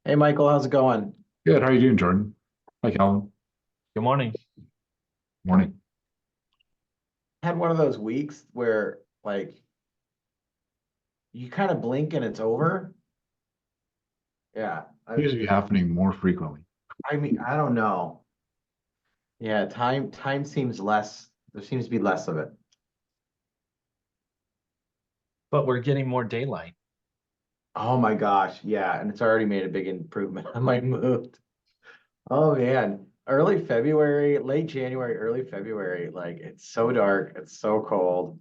Hey, Michael, how's it going? Good. How are you doing, Jordan? Hi, Calvin. Good morning. Morning. Had one of those weeks where you kind of blink and it's over. Yeah. Seems to be happening more frequently. I mean, I don't know. Yeah, time seems less, there seems to be less of it. But we're getting more daylight. Oh my gosh, yeah, and it's already made a big improvement on my mood. Oh man, early February, late January, early February, like it's so dark, it's so cold.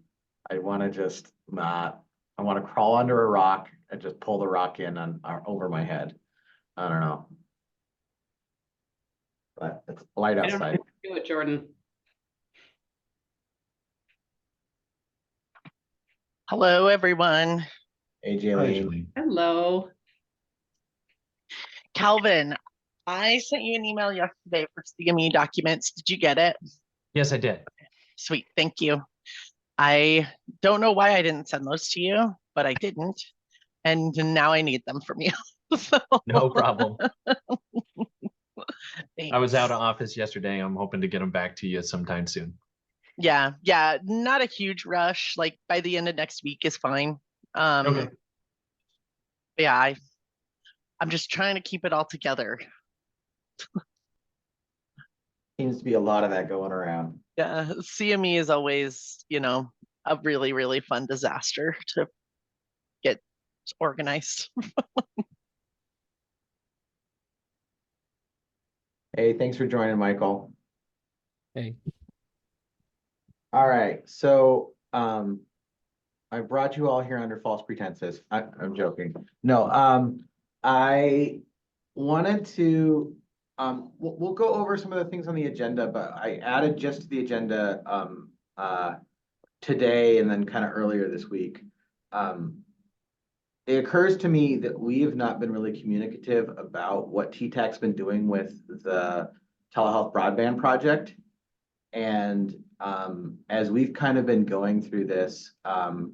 I want to just not, I want to crawl under a rock and just pull the rock in on over my head. I don't know, but it's light I don't know outside. how to do it, Jordan. Hello, everyone. AJ Hi, Lane. Julie. Hello. Calvin, I sent you an email yesterday for CME documents. Did you get it? Yes, I did. Sweet, thank you. I don't know why I didn't send those to you, but I didn't. And now I need them from you. So, No problem. I was out thanks. of office yesterday. I'm hoping to get them back to you sometime soon. Yeah, not a huge rush. Like by the end of next week is fine. Okay. Yeah, I'm just trying to keep it all together. Seems to be a lot of that going around. Yeah, CME is always, a really, really fun disaster to get organized. Hey, thanks for joining, Michael. Hey. All right, so I brought you all here under false pretenses. I'm joking. No, I wanted to we'll go over some of the things on the agenda, but I added just to the agenda today and then kind of earlier this week. It occurs to me that we have not been really communicative about what TTAC's been doing with the telehealth broadband project. And as we've kind of been going through this, I'm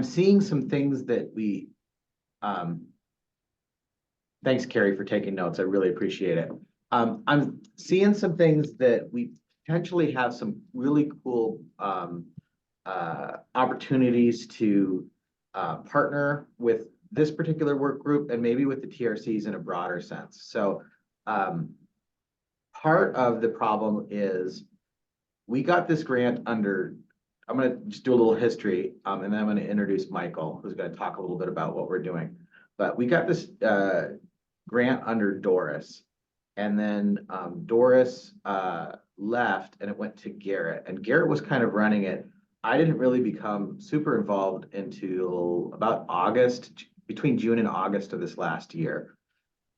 seeing some things that we thanks, Carrie, for taking notes. I really appreciate it. I'm seeing some things that we potentially have some really cool opportunities to partner with this particular work group and maybe with the TRCs in a broader sense. So part of the problem is we got this grant under, I'm going to just do a little history, and then I'm going to introduce Michael, who's going to talk a little bit about what we're doing. But we got this grant under Doris, and then Doris left and it went to Garrett, and Garrett was kind of running it. I didn't really become super involved until about August, between June and August of this last year.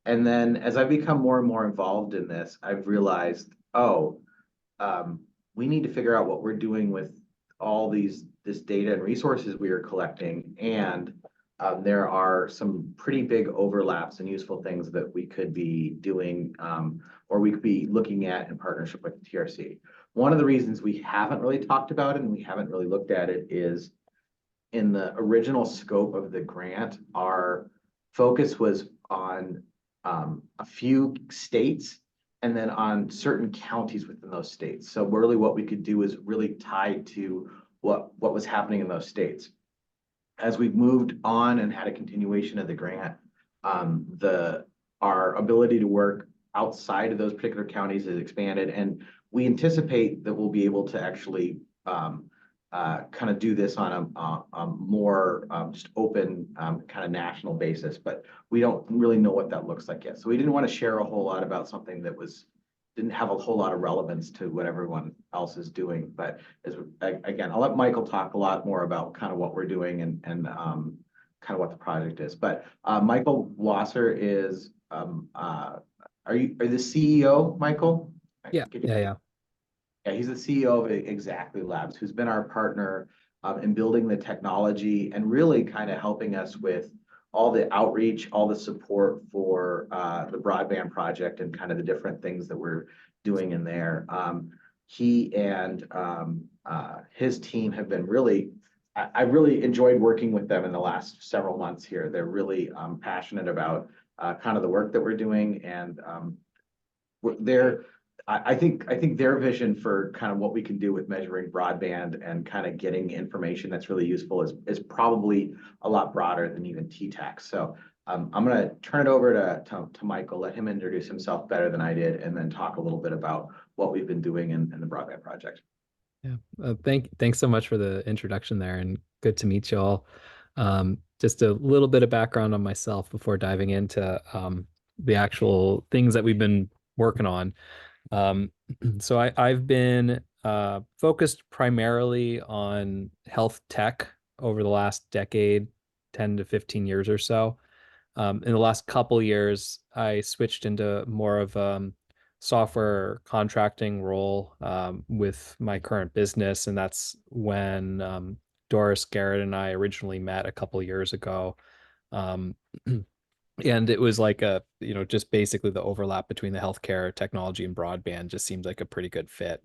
And then as I've become more and more involved in this, I've realized, oh, we need to figure out what we're doing with all this data and resources we are collecting. And there are some pretty big overlaps and useful things that we could be doing or we could be looking at in partnership with the TRC. One of the reasons we haven't really talked about it and we haven't really looked at it is in the original scope of the grant, our focus was on a few states and then on certain counties within those states. So really what we could do is really tied to what was happening in those states. As we've moved on and had a continuation of the grant, our ability to work outside of those particular counties has expanded, and we anticipate that we'll be able to actually kind of do this on a more just open kind of national basis, but we don't really know what that looks like yet. So we didn't want to share a whole lot about something that didn't have a whole lot of relevance to what everyone else is doing. But again, I'll let Michael talk a lot more about kind of what we're doing and kind of what the project is. But Michael Wasser is, are you the CEO, Michael? Yeah. Yeah, he's the CEO of Exactly Labs, who's been our partner in building the technology and really kind of helping us with all the outreach, all the support for the broadband project and kind of the different things that we're doing in there. He and his team have been really I really enjoyed working with them in the last several months here. They're really passionate about kind of the work that we're doing, and they're I think their vision for kind of what we can do with measuring broadband and kind of getting information that's really useful is probably a lot broader than even T-Tech. So I'm going to turn it over to Michael, let him introduce himself better than I did, and then talk a little bit about what we've been doing in the broadband project. Yeah, thanks so much for the introduction there, and good to meet you all. Just a little bit of background on myself before diving into the actual things that we've been working on. So I've been focused primarily on health tech over the last decade, 10 to 15 years or so. In the last couple years, I switched into more of software contracting role with my current business, and that's when Doris Garrett and I originally met a couple years ago. Um, and it was like just basically the overlap between the healthcare technology and broadband just seemed like a pretty good fit.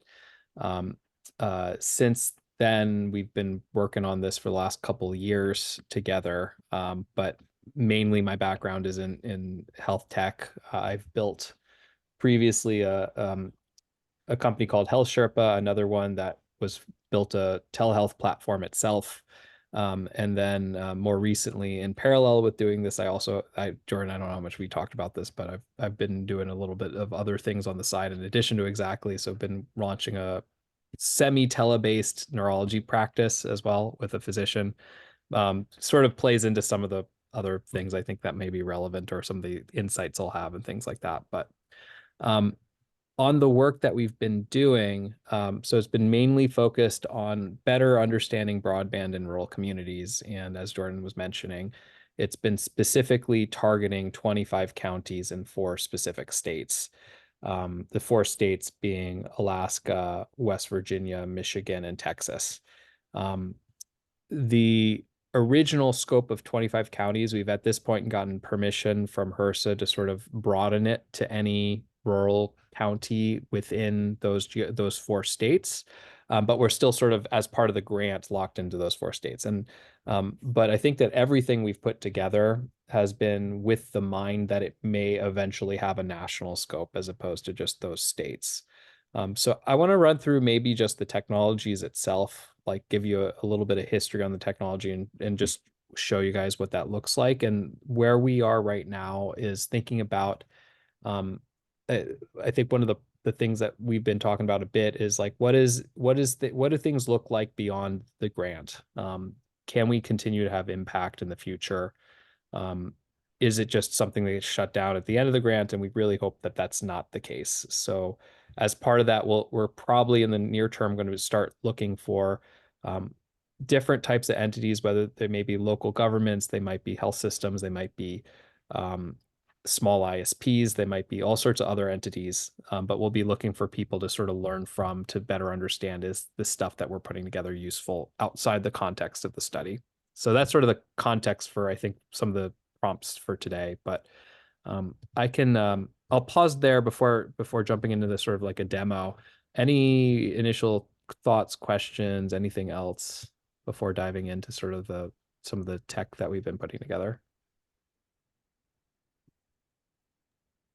Um, since then, we've been working on this for the last couple of years together, but mainly my background is in health tech. I've built previously a company called Health Sherpa, another one that was built a telehealth platform itself. And then more recently, in parallel with doing this, Jordan, I don't know how much we talked about this, but I've been doing a little bit of other things on the side in addition to Exactly. So I've been launching a semi-tele-based neurology practice as well with a physician. Sort of plays into some of the other things I think that may be relevant, or some of the insights I'll have and things like that. But on the work that we've been doing, so it's been mainly focused on better understanding broadband in rural communities. And as Jordan was mentioning, it's been specifically targeting 25 counties in 4 specific states. The 4 states being Alaska, West Virginia, Michigan, and Texas. The original scope of 25 counties, we've at this point gotten permission from HRSA to sort of broaden it to any rural county within those 4 states. But we're still sort of, as part of the grant, locked into those 4 states. But I think that everything we've put together has been with the mind that it may eventually have a national scope as opposed to just those states. So I want to run through maybe just the technologies itself, like give you a little bit of history on the technology and just show you guys what that looks like. And where we are right now is thinking about, I think one of the things that we've been talking about a bit is like, what do things look like beyond the grant? Can we continue to have impact in the future? Is it just something that gets shut down at the end of the grant? And we really hope that that's not the case. So as part of that, we're probably in the near term going to start looking for different types of entities, whether they may be local governments, they might be health systems, they might be small ISPs, they might be all sorts of other entities, but we'll be looking for people to sort of learn from, to better understand, is the stuff that we're putting together useful outside the context of the study. So that's sort of the context for, I think, some of the prompts for today. But I'll pause there before jumping into this sort of like a demo. Any initial thoughts, questions, anything else before diving into sort of some of the tech that we've been putting together?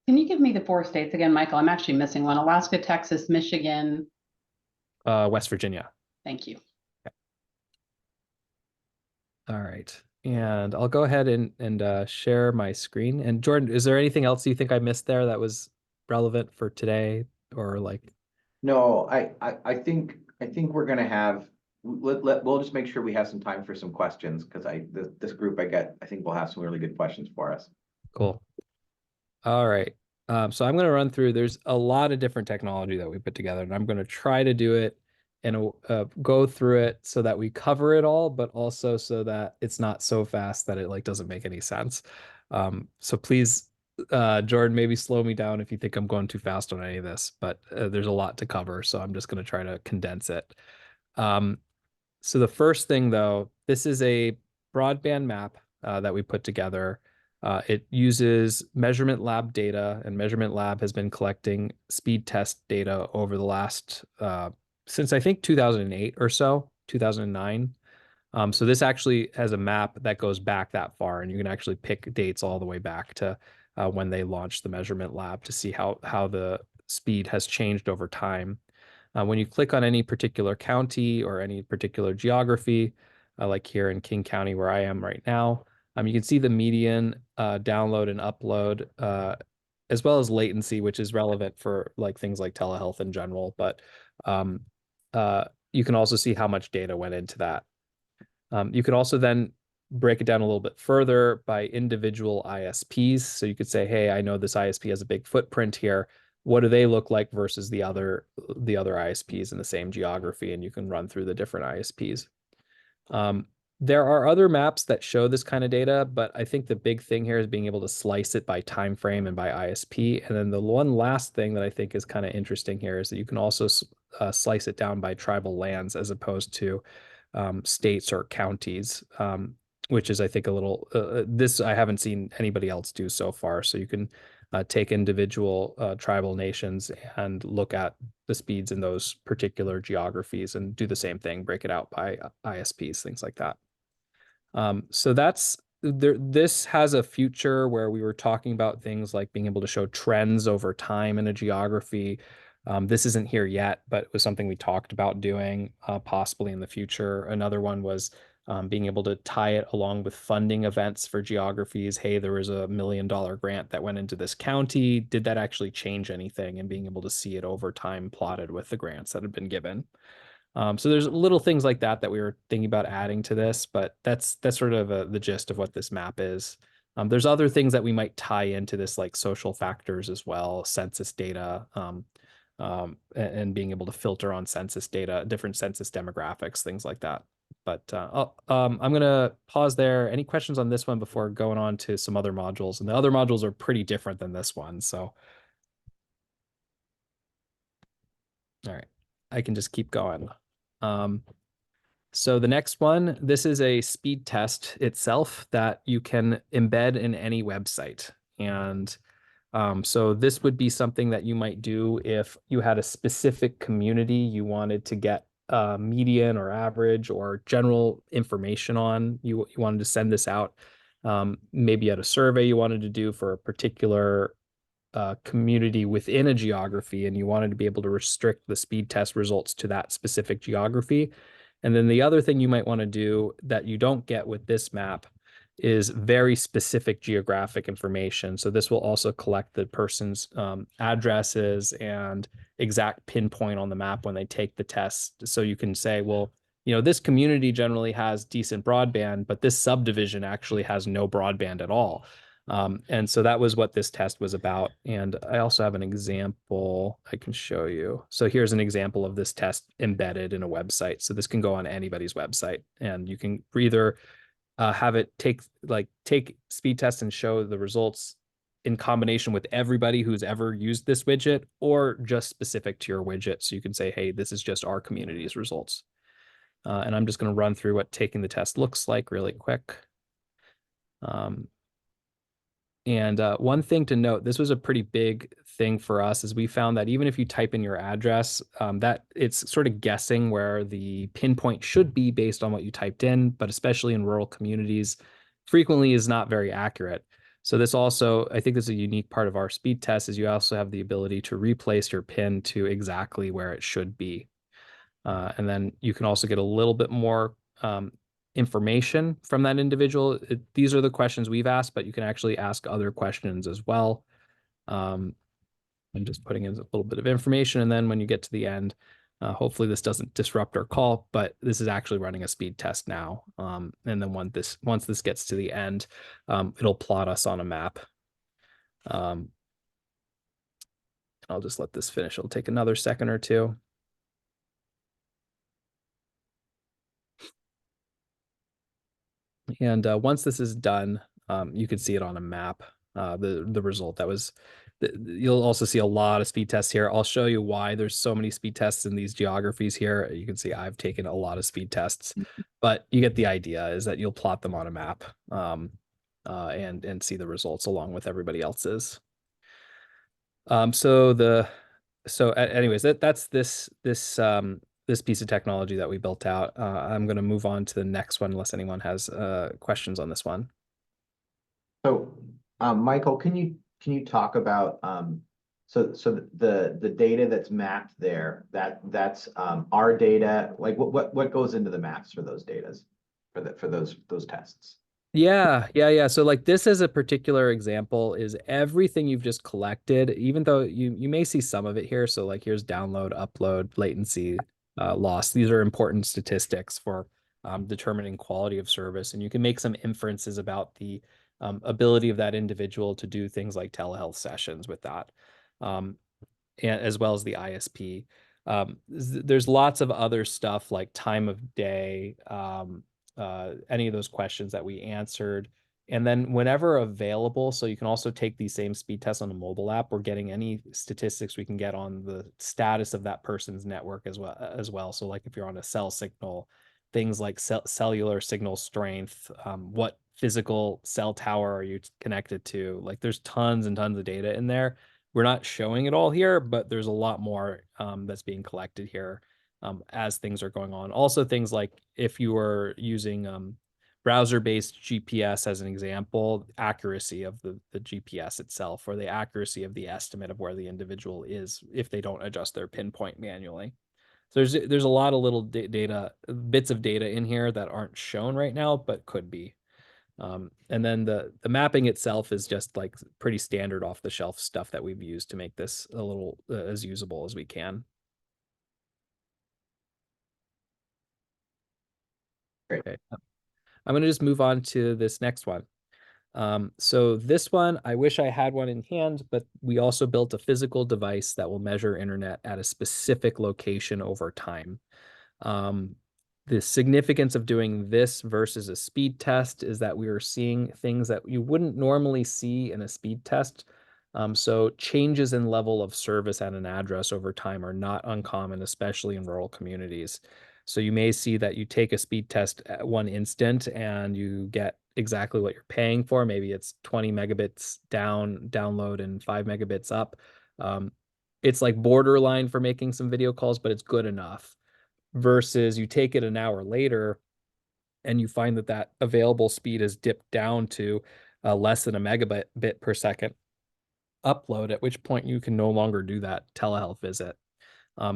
Can you give me the 4 states again, Michael? I'm actually missing one. Alaska, Texas, Michigan. West Virginia. Thank you. Okay. All right. And I'll go ahead and share my screen. And Jordan, is there anything else you think I missed there that was relevant for today, or like? No, I think we're gonna have, we'll just make sure we have some time for some questions, because this group I think will have some really good questions for us. Cool. All right. So I'm going to run through, there's a lot of different technology that we put together, and I'm going to try to do it and go through it so that we cover it all, but also so that it's not so fast that it like doesn't make any sense. So please, Jordan, maybe slow me down if you think I'm going too fast on any of this, but there's a lot to cover, so I'm just going to try to condense it. So the first thing, though, this is a broadband map that we put together. It uses Measurement Lab data, and Measurement Lab has been collecting speed test data over the last, since I think 2008 or so, 2009. So this actually has a map that goes back that far, and you can actually pick dates all the way back to when they launched the measurement lab to see how the speed has changed over time. When you click on any particular county or any particular geography, like here in King County where I am right now, you can see the median download and upload, as well as latency, which is relevant for like things like telehealth in general. But um, you can also see how much data went into that. You can also then break it down a little bit further by individual ISPs. So you could say, hey, I know this ISP has a big footprint here. What do they look like versus the other ISPs in the same geography? And you can run through the different ISPs. There are other maps that show this kind of data, but I think the big thing here is being able to slice it by time frame and by ISP. And then the one last thing that I think is kind of interesting here is that you can also slice it down by tribal lands as opposed to states or counties, which is, I think, a little, this I haven't seen anybody else do so far. So you can take individual tribal nations and look at the speeds in those particular geographies and do the same thing, break it out by ISPs, things like that. So that's there. This has a future where we were talking about things like being able to show trends over time in a geography. This isn't here yet, but it was something we talked about doing possibly in the future. Another one was being able to tie it along with funding events for geographies. Hey, there was $1 million grant that went into this county. Did that actually change anything? And being able to see it over time plotted with the grants that had been given. So there's little things like that that we were thinking about adding to this, but that's sort of the gist of what this map is. There's other things that we might tie into this, like social factors as well, census data, and being able to filter on census data, different census demographics, things like that. But I'm going to pause there. Any questions on this one before going on to some other modules? And the other modules are pretty different than this one. So, all right, I can just keep going. So the next one, this is a speed test itself that you can embed in any website. And so this would be something that you might do if you had a specific community you wanted to get median or average or general information on. You wanted to send this out. Maybe at a survey you wanted to do for a particular community within a geography, and you wanted to be able to restrict the speed test results to that specific geography. And then the other thing you might want to do that you don't get with this map is very specific geographic information. So this will also collect the person's addresses and exact pinpoint on the map when they take the test. So you can say, well, this community generally has decent broadband, but this subdivision actually has no broadband at all. And so that was what this test was about. And I also have an example I can show you. So here's an example of this test embedded in a website. So this can go on anybody's website, and you can either have it take speed tests and show the results in combination with everybody who's ever used this widget, or just specific to your widget. So you can say, hey, this is just our community's results. And I'm just going to run through what taking the test looks like really quick. And one thing to note, this was a pretty big thing for us, is we found that even if you type in your address, that it's sort of guessing where the pinpoint should be based on what you typed in, but especially in rural communities, frequently is not very accurate. So this also, I think this is a unique part of our speed test, is you also have the ability to replace your pin to exactly where it should be. And then you can also get a little bit more information from that individual. These are the questions we've asked, but you can actually ask other questions as well. I'm just putting in a little bit of information. And then when you get to the end, hopefully this doesn't disrupt our call, but this is actually running a speed test now. And then once this gets to the end, it'll plot us on a map. I'll just let this finish. It'll take another second or two. And once this is done, you can see it on a map, the result. You'll also see a lot of speed tests here. I'll show you why there's so many speed tests in these geographies here. You can see I've taken a lot of speed tests, but you get the idea, is that you'll plot them on a map and see the results along with everybody else's. Anyways, that's this this piece of technology that we built out. I'm going to move on to the next one unless anyone has questions on this one. So, Michael, can you talk about, so the data that's mapped there, that's our data, like what goes into the maps for those datas, for those tests? Yeah. So like this is a particular example is everything you've just collected, even though you may see some of it here. So like here's download, upload, latency, loss. These are important statistics for determining quality of service. And you can make some inferences about the ability of that individual to do things like telehealth sessions with that, and as well as the ISP. There's lots of other stuff like time of day, any of those questions that we answered. And then whenever available, so you can also take these same speed tests on a mobile app. We're getting any statistics we can get on the status of that person's network as well. So like if you're on a cell signal, things like cellular signal strength, what physical cell tower are you connected to? Like there's tons and tons of data in there. We're not showing it all here, but there's a lot more that's being collected here as things are going on. Also, things like if you are using browser-based GPS as an example, accuracy of the GPS itself, or the accuracy of the estimate of where the individual is if they don't adjust their pinpoint manually. So there's a lot of little bits of data in here that aren't shown right now, but could be. And then the mapping itself is just like pretty standard off the shelf stuff that we've used to make this a little as usable as we can. Great. Okay. I'm going to just move on to this next one. So this one, I wish I had one in hand, but we also built a physical device that will measure internet at a specific location over time. The significance of doing this versus a speed test is that we are seeing things that you wouldn't normally see in a speed test. So changes in level of service at an address over time are not uncommon, especially in rural communities. So you may see that you take a speed test at one instant and you get exactly what you're paying for. Maybe it's 20 megabits download and 5 megabits up. It's like borderline for making some video calls, but it's good enough. Versus you take it an hour later and you find that that available speed is dipped down to less than a megabit per second upload, at which point you can no longer do that telehealth visit.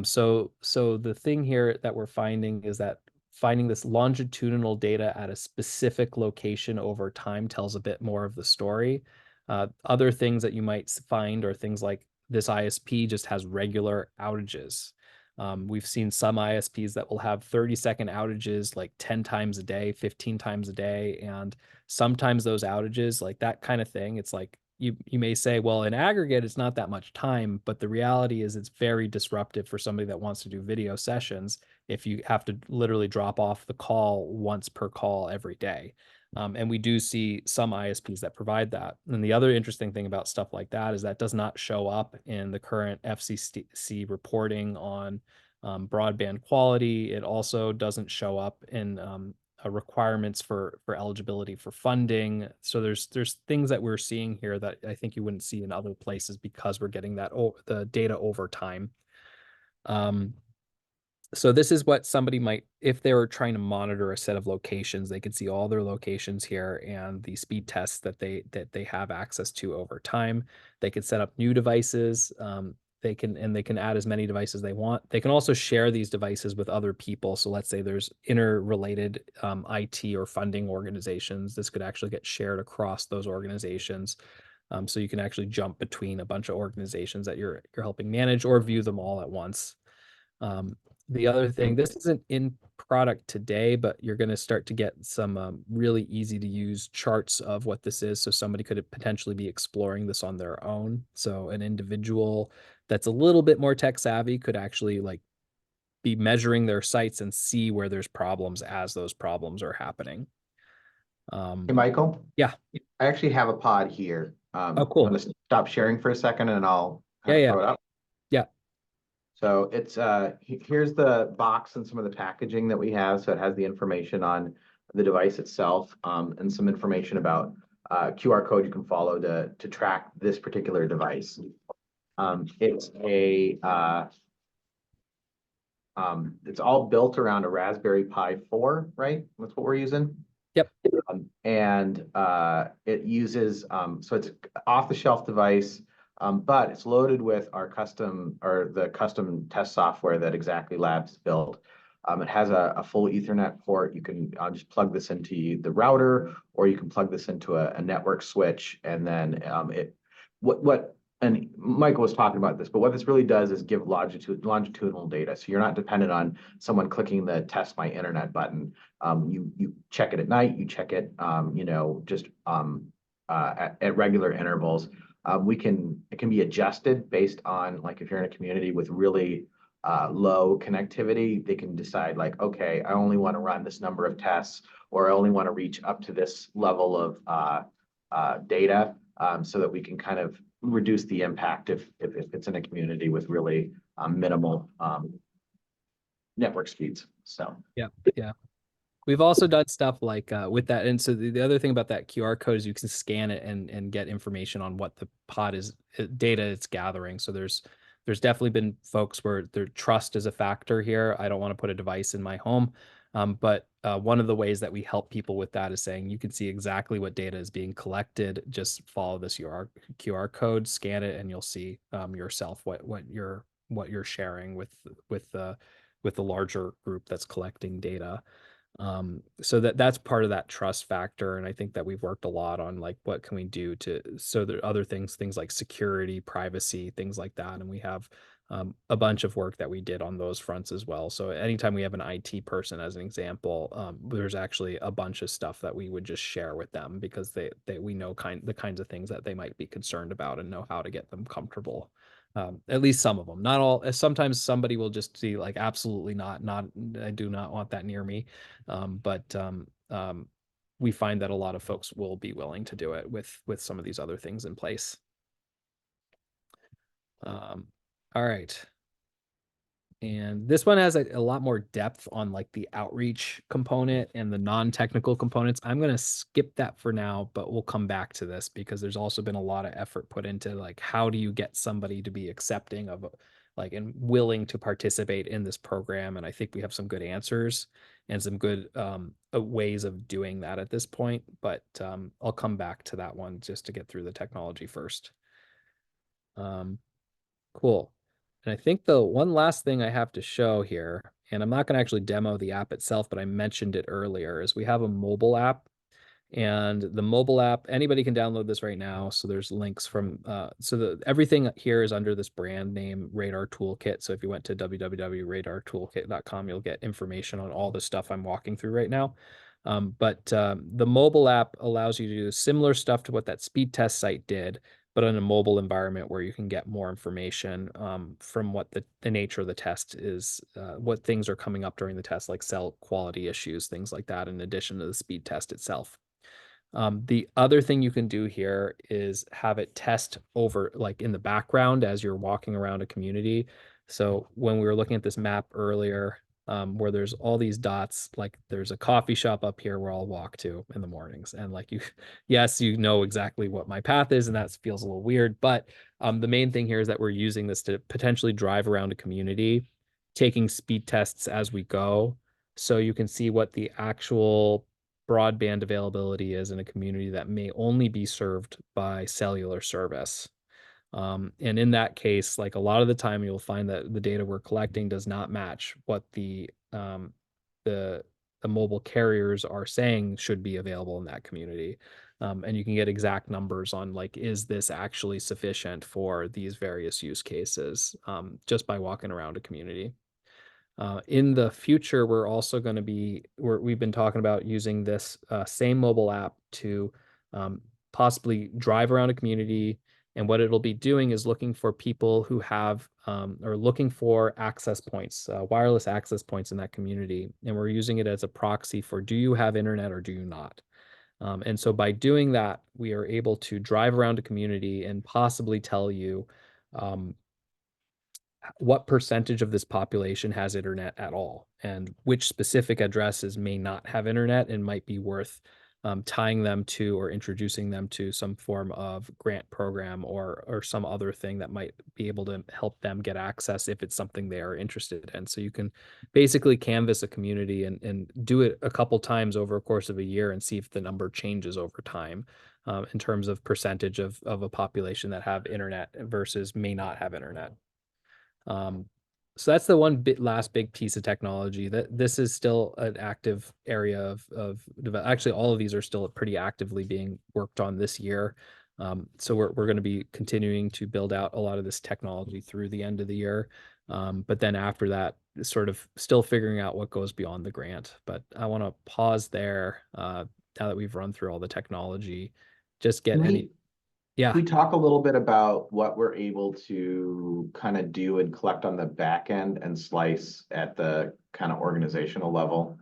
So the thing here that we're finding is that finding this longitudinal data at a specific location over time tells a bit more of the story. Other things that you might find are things like this ISP just has regular outages. We've seen some ISPs that will have 30-second outages like 10 times a day, 15 times a day. And sometimes those outages, like that kind of thing, it's like you may say, well, in aggregate, it's not that much time, but the reality is it's very disruptive for somebody that wants to do video sessions if you have to literally drop off the call once per call every day. And we do see some ISPs that provide that. And the other interesting thing about stuff like that is that does not show up in the current FCC reporting on broadband quality. It also doesn't show up in requirements for eligibility for funding. So there's things that we're seeing here that I think you wouldn't see in other places because we're getting that the data over time. So this is what somebody might, if they were trying to monitor a set of locations, they could see all their locations here and the speed tests that they have access to over time. They could set up new devices. They can add as many devices they want. They can also share these devices with other people. So let's say there's interrelated IT or funding organizations. This could actually get shared across those organizations. So you can actually jump between a bunch of organizations that you're helping manage or view them all at once. The other thing, this isn't in product today, but you're going to start to get some really easy to use charts of what this is. So somebody could potentially be exploring this on their own. So an individual that's a little bit more tech savvy could actually like be measuring their sites and see where there's problems as those problems are happening. Hey, Michael? Yeah. I actually have a pod here. Oh, cool. I'm gonna stop sharing for a second and I'll Yeah, yeah. throw it up. Yeah. So it's here's the box and some of the packaging that we have. So it has the information on the device itself, and some information about QR code you can follow to track this particular device. It's a it's all built around a Raspberry Pi 4, right? That's what we're using. Yep. It uses, so it's off the shelf device, but it's loaded with our the custom test software that Exactly Labs built. It has a full Ethernet port. You can just plug this into the router, or you can plug this into a network switch, and then and Michael was talking about this, but what this really does is give longitudinal data. So you're not dependent on someone clicking the test my internet button. You check it at night, you check it, just at regular intervals. It can be adjusted based on, like, if you're in a community with really low connectivity, they can decide, like, okay, I only want to run this number of tests, or I only want to reach up to this level of data, so that we can kind of reduce the impact if it's in a community with really minimal network speeds. So Yeah. We've also done stuff like with that. And so the other thing about that QR code is you can scan it and get information on what the pod is, data it's gathering. So there's definitely been folks where their trust is a factor here. I don't want to put a device in my home. But one of the ways that we help people with that is saying you can see exactly what data is being collected. Just follow this QR code, scan it, and you'll see yourself what you're sharing with the larger group that's collecting data. So that's part of that trust factor. And I think that we've worked a lot on, like, what can we do so there are other things like security, privacy, things like that. And we have a bunch of work that we did on those fronts as well. So anytime we have an IT person, as an example, there's actually a bunch of stuff that we would just share with them, because we know the kinds of things that they might be concerned about and know how to get them comfortable. At least some of them, not all. Sometimes somebody will just see, like, absolutely not, I do not want that near me. But we find that a lot of folks will be willing to do it with some of these other things in place. All right. And this one has a lot more depth on, like, the outreach component and the non-technical components. I'm going to skip that for now, but we'll come back to this, because there's also been a lot of effort put into, like, how do you get somebody to be accepting of, like, and willing to participate in this program. And I think we have some good answers and some good ways of doing that at this point. But I'll come back to that one just to get through the technology first. Cool. And I think the one last thing I have to show here, and I'm not going to actually demo the app itself, but I mentioned it earlier, is we have a mobile app. And the mobile app, anybody can download this right now. So there's links from, everything here is under this brand name, Radar Toolkit. So if you went to www.radartoolkit.com, you'll get information on all the stuff I'm walking through right now. But the mobile app allows you to do similar stuff to what that speed test site did, but in a mobile environment where you can get more information from what the nature of the test is, what things are coming up during the test, like cell quality issues, things like that, in addition to the speed test itself. The other thing you can do here is have it test over, like, in the background as you're walking around a community. So when we were looking at this map earlier, where there's all these dots, like, there's a coffee shop up here where I'll walk to in the mornings. And, like, yes, you know exactly what my path is, and that feels a little weird. But the main thing here is that we're using this to potentially drive around a community, taking speed tests as we go. So you can see what the actual broadband availability is in a community that may only be served by cellular service. And in that case, like, a lot of the time you'll find that the data we're collecting does not match what the mobile carriers are saying should be available in that community. And you can get exact numbers on, like, is this actually sufficient for these various use cases, just by walking around a community. In the future, we're also going to we've been talking about using this same mobile app to possibly drive around a community. And what it'll be doing is looking for people who have, or looking for access points, wireless access points in that community. And we're using it as a proxy for, do you have internet or do you not? And so by doing that, we are able to drive around a community and possibly tell you what percentage of this population has internet at all, and which specific addresses may not have internet and might be worth tying them to or introducing them to some form of grant program or some other thing that might be able to help them get access if it's something they are interested in. So you can basically canvas a community and do it a couple times over a course of a year and see if the number changes over time in terms of percentage of a population that have internet versus may not have internet. So that's the last big piece of technology that this is still an active area of actually all of these are still pretty actively being worked on this year. So we're going to be continuing to build out a lot of this technology through the end of the year. But then after that, sort of still figuring out what goes beyond the grant. But I want to pause there now that we've run through all the technology. Just get Can we talk a little bit about what we're able to kind of do and collect on the back end and slice at the kind of organizational level?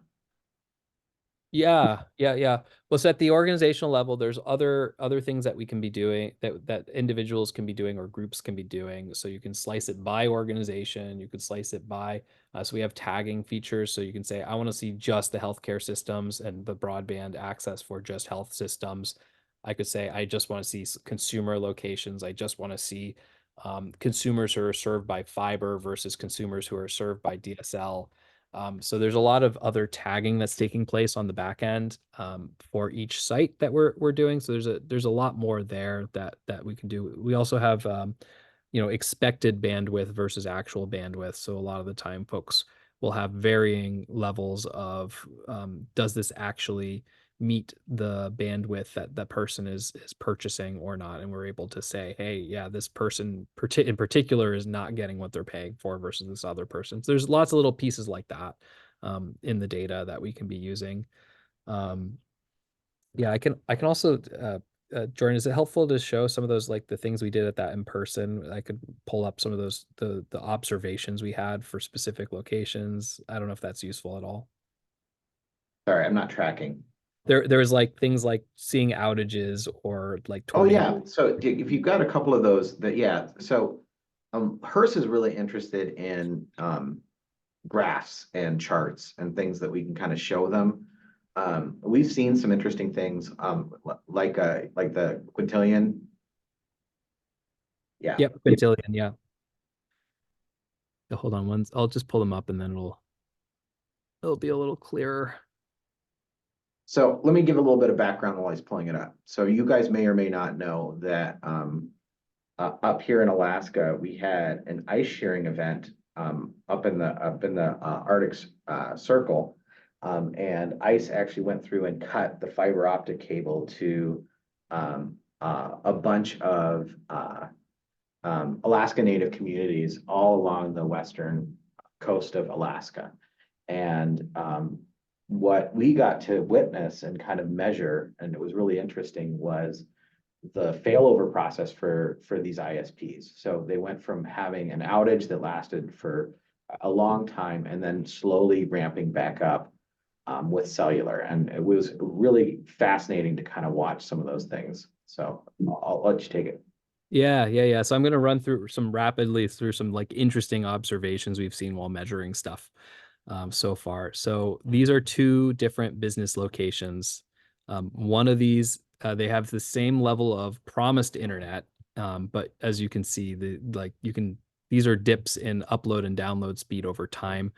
Yeah. Well, so at the organizational level, there's other things that we can be doing that individuals can be doing or groups can be doing. So you can slice it by organization. You could slice it by. So we have tagging features. So you can say, I want to see just the healthcare systems and the broadband access for just health systems. I could say, I just want to see consumer locations. I just want to see consumers who are served by fiber versus consumers who are served by DSL. So there's a lot of other tagging that's taking place on the back end for each site that we're doing. So there's a lot more there that we can do. We also have expected bandwidth versus actual bandwidth. So a lot of the time, folks will have varying levels of does this actually meet the bandwidth that that person is purchasing or not, and we're able to say, hey, yeah, this person in particular is not getting what they're paying for versus this other person. So there's lots of little pieces like that in the data that we can be using. Yeah, I can also Jordan, is it helpful to show some of those, like the things we did at that in person? I could pull up some of those the observations we had for specific locations. I don't know if that's useful at all. Sorry, I'm not tracking. There's like things like seeing outages or like Oh, yeah. tornadoes. So if you've got a couple of those yeah. So Hearst is really interested in graphs and charts and things that we can kind of show them. We've seen some interesting things like the quintillion. Yeah. Yep, quintillion, yeah. Hold on one. I'll just pull them up and then it'll be a little clearer. So let me give a little bit of background while he's pulling it up. So you guys may or may not know that up here in Alaska, we had an ice shearing event up in the Arctic Circle, and ice actually went through and cut the fiber optic cable to a bunch of Alaska Native communities all along the western coast of Alaska, and what we got to witness and kind of measure, and it was really interesting, was the failover process for these ISPs. So they went from having an outage that lasted for a long time and then slowly ramping back up with cellular. And it was really fascinating to kind of watch some of those things. So I'll let you take it. Yeah. So I'm going to run through rapidly through some like interesting observations we've seen while measuring stuff so far. So these are two different business locations. One of these, they have the same level of promised internet, but as you can see, these are dips in upload and download speed over time.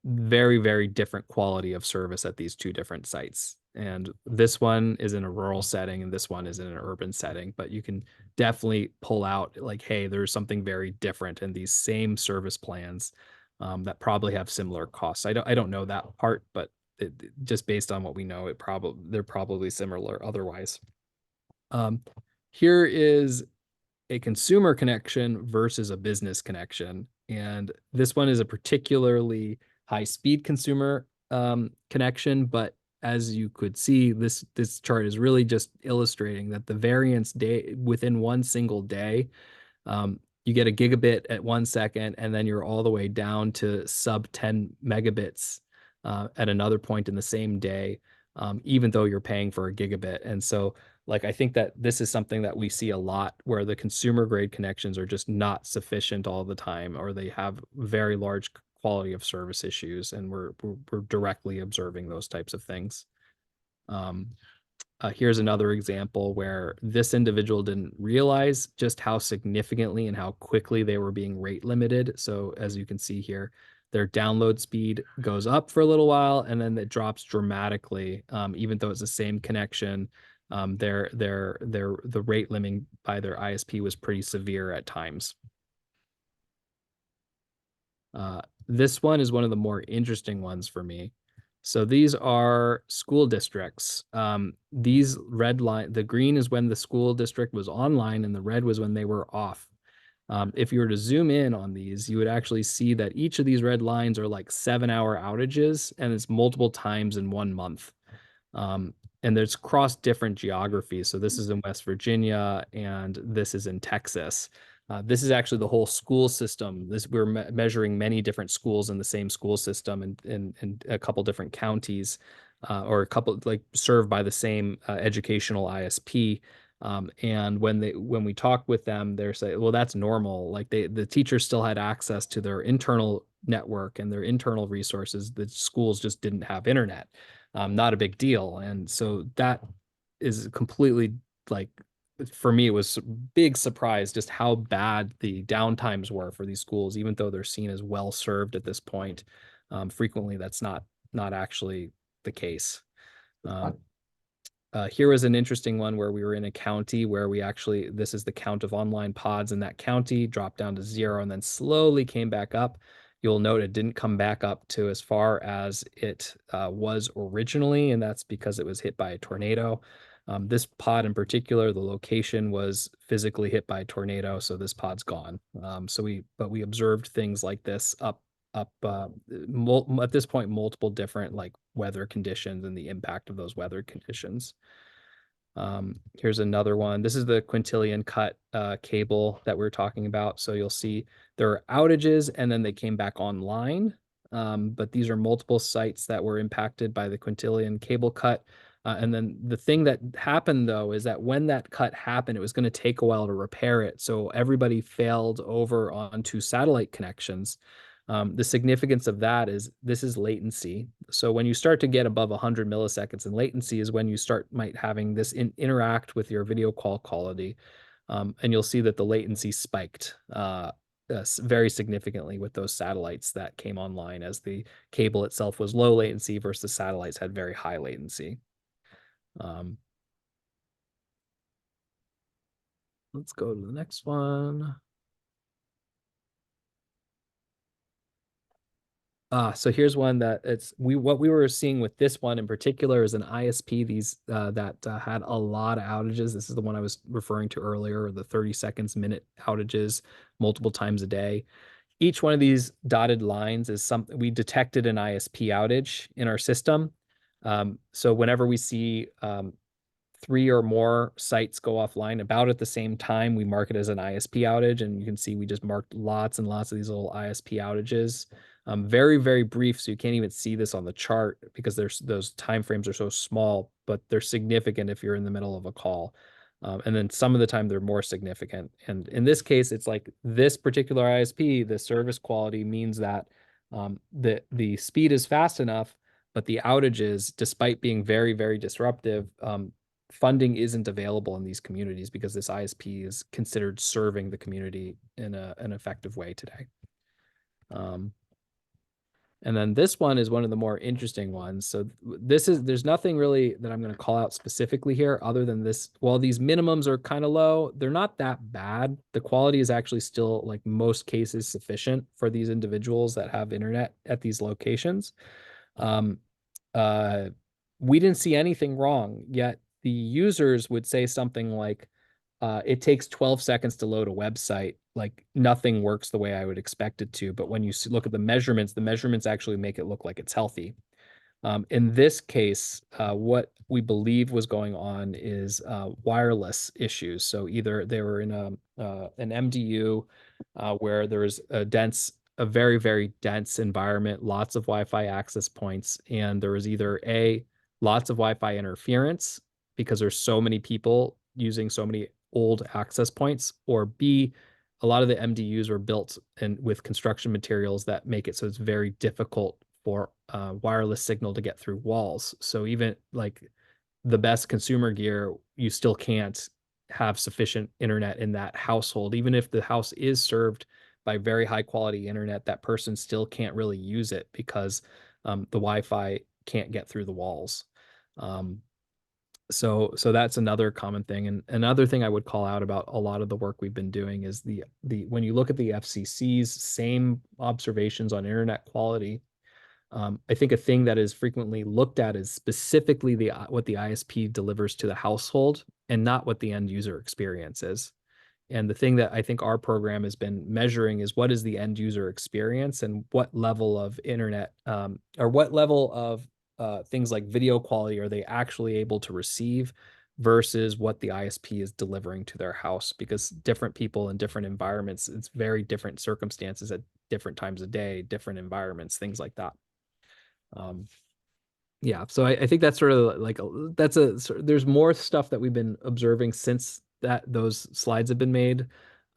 Very, very different quality of service at these two different sites. And this one is in a rural setting and this one is in an urban setting, but you can definitely pull out like, hey, there's something very different in these same service plans that probably have similar costs. I don't know that part, but just based on what we know, they're probably similar otherwise. Here is a consumer connection versus a business connection. And this one is a particularly high speed consumer connection, but as you could see, this chart is really just illustrating that the variance within one single day, you get a gigabit at 1 second, and then you're all the way down to sub 10 megabits at another point in the same day, even though you're paying for a gigabit. And so I think that this is something that we see a lot where the consumer grade connections are just not sufficient all the time, or they have very large quality of service issues. And we're directly observing those types of things. Here's another example where this individual didn't realize just how significantly and how quickly they were being rate limited. So as you can see here, their download speed goes up for a little while and then it drops dramatically, even though it's the same connection. The rate limiting by their ISP was pretty severe at times. This one is one of the more interesting ones for me. So these are school districts. These red line, the green is when the school district was online and the red was when they were off. If you were to zoom in on these, you would actually see that each of these red lines are like 7-hour outages and it's multiple times in 1 month. And there's cross different geographies. So this is in West Virginia and this is in Texas. This is actually the whole school system. We're measuring many different schools in the same school system in a couple different counties, or a couple like served by the same educational ISP. And when we talk with them, they're saying, well, that's normal. Like the teachers still had access to their internal network and their internal resources. The schools just didn't have internet. Not a big deal. And so that is completely like, for me, it was a big surprise just how bad the downtimes were for these schools, even though they're seen as well served at this point. Frequently, that's not actually the case. Here was an interesting one where we were in a county where this is the count of online pods in that county, dropped down to 0 and then slowly came back up. You'll note it didn't come back up to as far as it was originally, and that's because it was hit by a tornado. This pod in particular, the location was physically hit by a tornado, so this pod's gone. But we observed things like this at this point, multiple different like weather conditions and the impact of those weather conditions. Here's another one. This is the quintillion cut cable that we're talking about. So you'll see there are outages and then they came back online. But these are multiple sites that were impacted by the quintillion cable cut. And then the thing that happened though is that when that cut happened, it was going to take a while to repair it. So everybody failed over onto satellite connections. The significance of that is this is latency. So when you start to get above 100 milliseconds in latency is when you might having this interact with your video call quality. And you'll see that the latency spiked very significantly with those satellites that came online as the cable itself was low latency versus satellites had very high latency. Let's go to the next one. So here's one that what we were seeing with this one in particular is an ISP that had a lot of outages. This is the one I was referring to earlier, the 30 seconds minute outages multiple times a day. Each one of these dotted lines is something we detected an ISP outage in our system. So whenever we see 3 or more sites go offline about at the same time, we mark it as an ISP outage. And you can see we just marked lots and lots of these little ISP outages. Very, very brief, so you can't even see this on the chart because those timeframes are so small, but they're significant if you're in the middle of a call. And then some of the time they're more significant. And in this case, it's like this particular ISP, the service quality means that the speed is fast enough, but the outages, despite being very, very disruptive, funding isn't available in these communities because this ISP is considered serving the community in an effective way today. And then this one is one of the more interesting ones. So there's nothing really that I'm going to call out specifically here other than this. While these minimums are kind of low, they're not that bad. The quality is actually still, like most cases, sufficient for these individuals that have internet at these locations. We didn't see anything wrong, yet the users would say something like, it takes 12 seconds to load a website. Like nothing works the way I would expect it to. But when you look at the measurements actually make it look like it's healthy. In this case, what we believe was going on is wireless issues. So either they were in an MDU where there was a very, very dense environment, lots of Wi-Fi access points, and there was either lots of Wi-Fi interference because there's so many people using so many old access points, or B, a lot of the MDUs were built with construction materials that make it so it's very difficult for wireless signal to get through walls. So even like the best consumer gear, you still can't have sufficient internet in that household. Even if the house is served by very high quality internet, that person still can't really use it because the Wi-Fi can't get through the walls. So that's another common thing. And another thing I would call out about a lot of the work we've been doing is the when you look at the FCC's same observations on internet quality, I think a thing that is frequently looked at is specifically what the ISP delivers to the household and not what the end user experience is. And the thing that I think our program has been measuring is what is the end user experience and what level of internet or what level of things like video quality are they actually able to receive versus what the ISP is delivering to their house, because different people in different environments, it's very different circumstances at different times of day, different environments, things like that. Yeah, so I think that's sort of like there's more stuff that we've been observing since those slides have been made.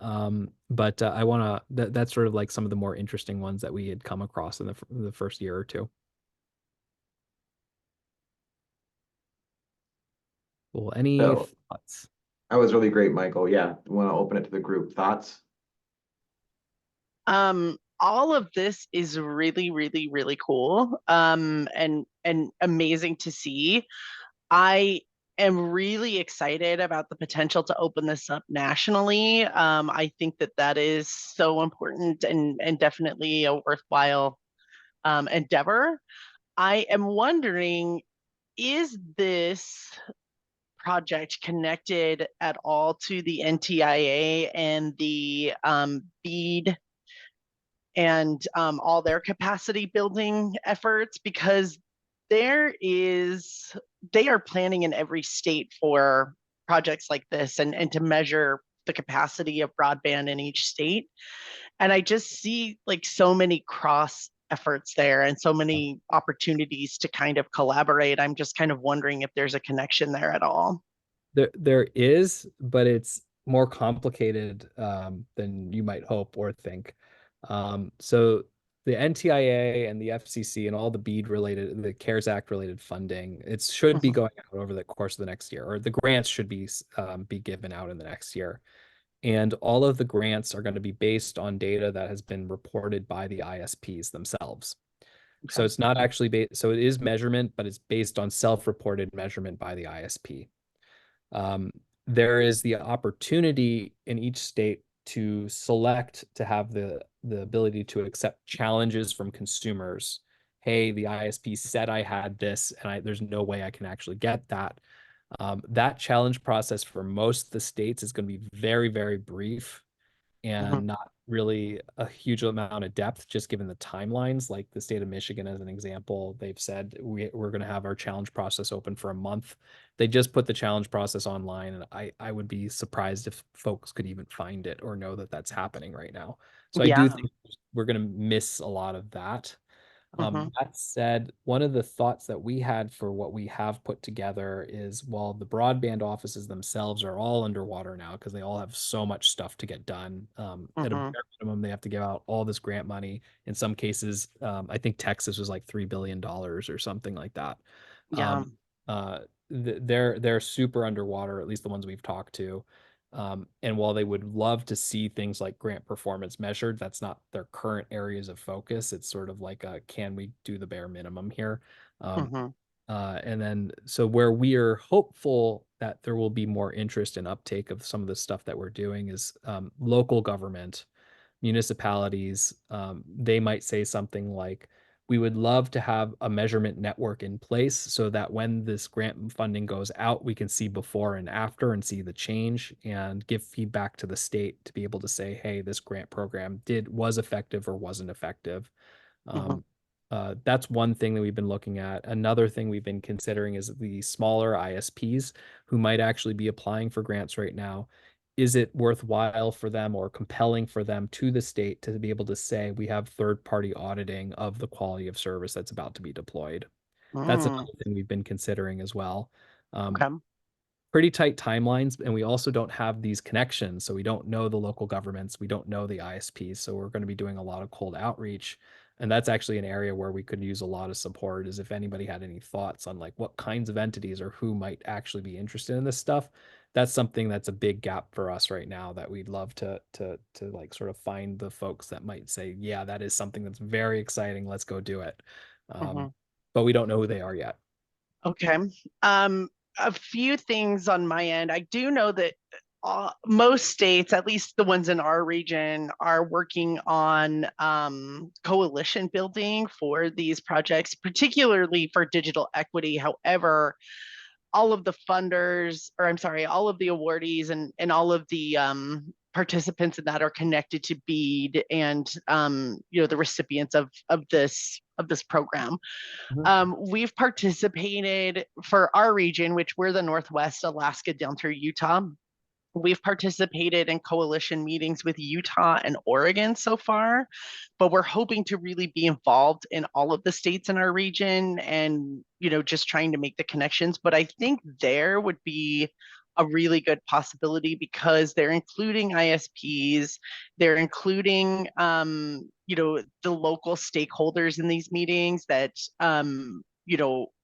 But I want to that's sort of like some of the more interesting ones that we had come across in the first year or two. Well, any So- thoughts? That was really great, Michael. Yeah, want to open it to the group. Thoughts? All of this is really, really, really cool. And amazing to see. I am really excited about the potential to open this up nationally. I think that that is so important and definitely a worthwhile endeavor. I am wondering, is this project connected at all to the NTIA and the BEAD and all their capacity building efforts? Because they are planning in every state for projects like this and to measure the capacity of broadband in each state. And I just see like so many cross efforts there and so many opportunities to kind of collaborate. I'm just kind of wondering if there's a connection there at all. There is, but it's more complicated than you might hope or think. So the NTIA and the FCC and all the BEAD related, the CARES Act related funding, it should be going out over the course of the next year, or the grants should be given out in the next year. And all of the grants are going to be based on data that has been reported by the ISPs themselves. So it's not actually based, so it is measurement, but it's based on self-reported measurement by the ISP. There is the opportunity in each state to select to have the ability to accept challenges from consumers. Hey, the ISP said I had this, and there's no way I can actually get that. That challenge process for most of the states is going to be very, very brief and not really a huge amount of depth, just given the timelines. Like the state of Michigan, as an example, they've said we're going to have our challenge process open for a month. They just put the challenge process online, and I would be surprised if folks could even find it or know that that's happening right now. So I do think we're going to miss a lot of that. That said, one of the thoughts that we had for what we have put together is, while the broadband offices themselves are all underwater now because they all have so much stuff to get done, at a bare minimum, they have to give out all this grant money. In some cases, I think Texas was like $3 billion or something like that. Yeah. They're super underwater, at least the ones we've talked to. And while they would love to see things like grant performance measured, that's not their current areas of focus. It's sort of like, can we do the bare minimum here? And then, so where we are hopeful that there will be more interest and uptake of some of the stuff that we're doing is local government, municipalities. They might say something like, we would love to have a measurement network in place so that when this grant funding goes out, we can see before and after and see the change and give feedback to the state to be able to say, hey, this grant program was effective or wasn't effective. That's one thing that we've been looking at. Another thing we've been considering is the smaller ISPs who might actually be applying for grants right now. Is it worthwhile for them or compelling for them to the state to be able to say, we have third-party auditing of the quality of service that's about to be deployed? That's another thing we've been considering as well. Pretty tight timelines, and we also don't have these connections. So we don't know the local governments, we don't know the ISPs. So we're going to be doing a lot of cold outreach And that's actually an area where we could use a lot of support, is if anybody had any thoughts on like what kinds of entities or who might actually be interested in this stuff. That's something that's a big gap for us right now, that we'd love to like sort of find the folks that might say, yeah, that is something that's very exciting. Let's go do it. Mhm. But we don't know who they are yet. Okay. A few things on my end. I do know that most states, at least the ones in our region, are working on coalition building for these projects, particularly for digital equity. However, all of the funders, or I'm sorry, all of the awardees and all of the participants in that are connected to BEAD and the recipients of this program. We've participated for our region, which we're the Northwest, Alaska down through Utah. We've participated in coalition meetings with Utah and Oregon so far, but we're hoping to really be involved in all of the states in our region and, just trying to make the connections. But I think there would be a really good possibility because they're including ISPs, they're including, the local stakeholders in these meetings that,